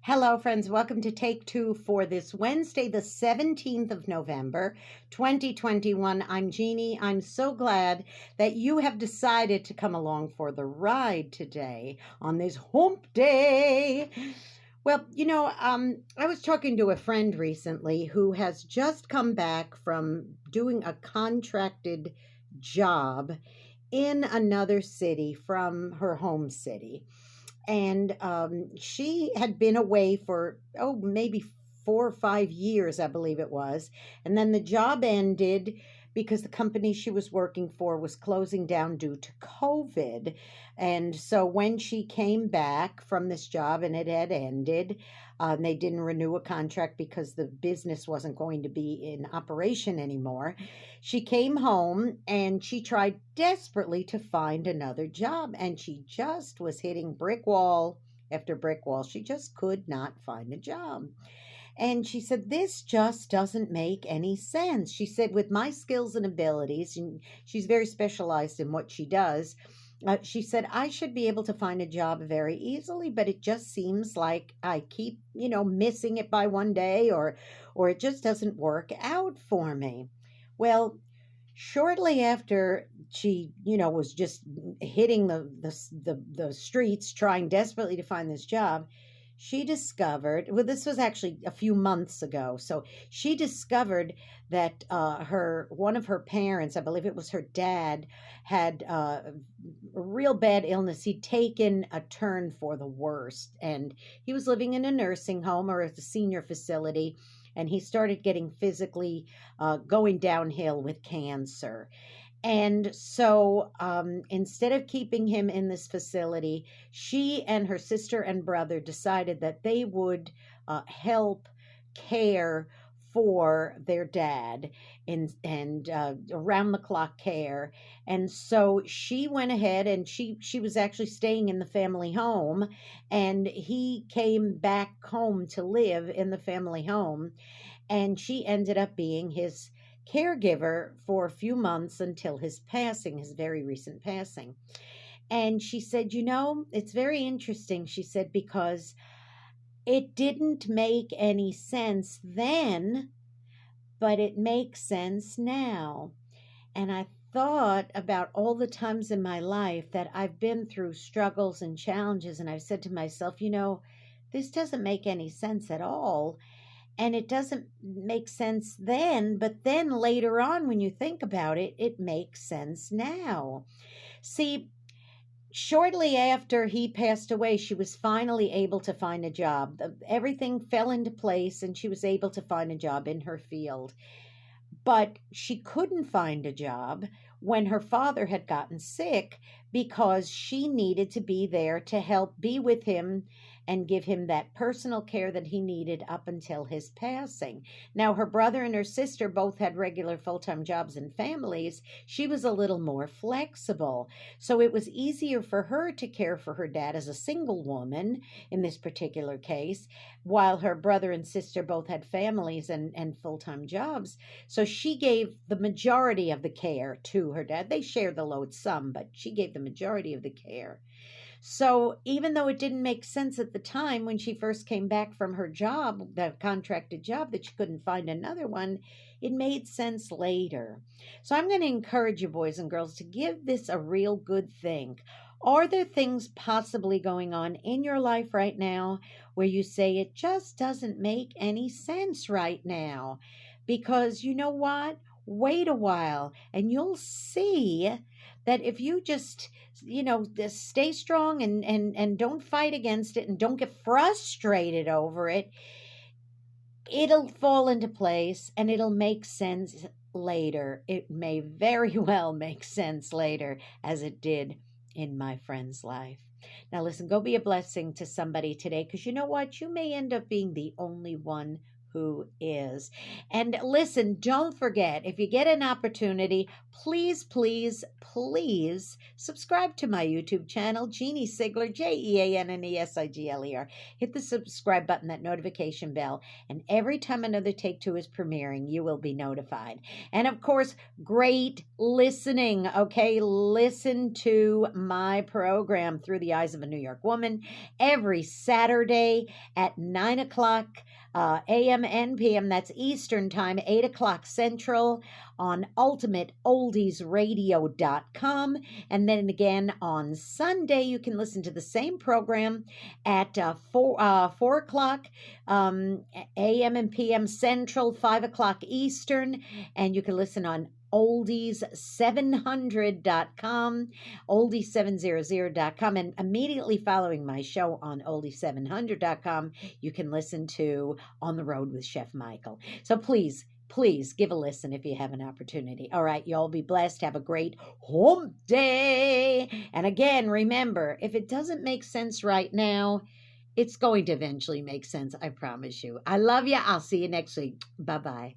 Hello, friends. Welcome to Take Two for this Wednesday, the 17th of November, 2021. I'm Jeannie. I'm so glad that you have decided to come along for the ride today on this hump day. I was talking to a friend recently who has just come back from doing a contracted job in another city from her home city, and she had been away for maybe 4 or 5 years, I believe it was. And then the job ended because the company she was working for was closing down due to COVID. And so when she came back from this job and it had ended, they didn't renew a contract because the business wasn't going to be in operation anymore. She came home and she tried desperately to find another job, and she just was hitting brick wall after brick wall. She just could not find a job. And she said, "This just doesn't make any sense." She said, "With my skills and abilities," and she's very specialized in what she does, she said, "I should be able to find a job very easily, but it just seems like I keep, missing it by one day, or it just doesn't work out for me." Well, shortly after she, was just hitting the streets trying desperately to find this job, she discovered, well, this was actually a few months ago. So she discovered that her one of her parents, I believe it was her dad, had a real bad illness. He'd taken a turn for the worst, and he was living in a nursing home or at a senior facility, and he started getting physically going downhill with cancer. And so instead of keeping him in this facility, she and her sister and brother decided that they would help care for their dad and around the clock care. And so she went ahead, and she was actually staying in the family home, and he came back home to live in the family home, and she ended up being his caregiver for a few months until his passing, his very recent passing. And she said, it's very interesting, she said, because it didn't make any sense then, but it makes sense now. And I thought about all the times in my life that I've been through struggles and challenges, and I've said to myself, this doesn't make any sense at all. And it doesn't make sense then, but then later on, when you think about it, it makes sense now. See, shortly after he passed away, she was finally able to find a job. Everything fell into place, and she was able to find a job in her field. But she couldn't find a job when her father had gotten sick, because she needed to be there to help be with him and give him that personal care that he needed up until his passing. Now, her brother and her sister both had regular full-time jobs and families. She was a little more flexible. So it was easier for her to care for her dad as a single woman in this particular case, while her brother and sister both had families and full-time jobs. So she gave the majority of the care to her dad. They shared the load some, but she gave the majority of the care. So even though it didn't make sense at the time when she first came back from her job, the contracted job, that she couldn't find another one, it made sense later. So I'm going to encourage you, boys and girls, to give this a real good think. Are there things possibly going on in your life right now where you say it just doesn't make any sense right now? Because you know what? Wait a while and you'll see that if you just, stay strong and don't fight against it and don't get frustrated over it, it'll fall into place and it'll make sense later. It may very well make sense later, as it did in my friend's life. Now, listen, go be a blessing to somebody today, because you know what? You may end up being the only one who is. And listen, don't forget, if you get an opportunity, please, please, please subscribe to my YouTube channel, Jeanne Sigler, JeanneSigler. Hit the subscribe button, that notification bell, and every time another Take Two is premiering, you will be notified. And of course, great listening, okay? Listen to my program, Through the Eyes of a New York Woman, every Saturday at 9 o'clock a.m. and p.m. That's Eastern Time, 8 o'clock Central on ultimateoldiesradio.com. And then again on Sunday, you can listen to the same program at 4 o'clock a.m. and p.m. Central, 5 o'clock Eastern. And you can listen on oldies700.com, oldies700.com, and immediately following my show on oldies700.com, you can listen to On the Road with Chef Michael. So please give a listen if you have an opportunity. All right, y'all be blessed. Have a great hump day. And again, remember, if it doesn't make sense right now, it's going to eventually make sense. I promise you. I love you. I'll see you next week. Bye-bye.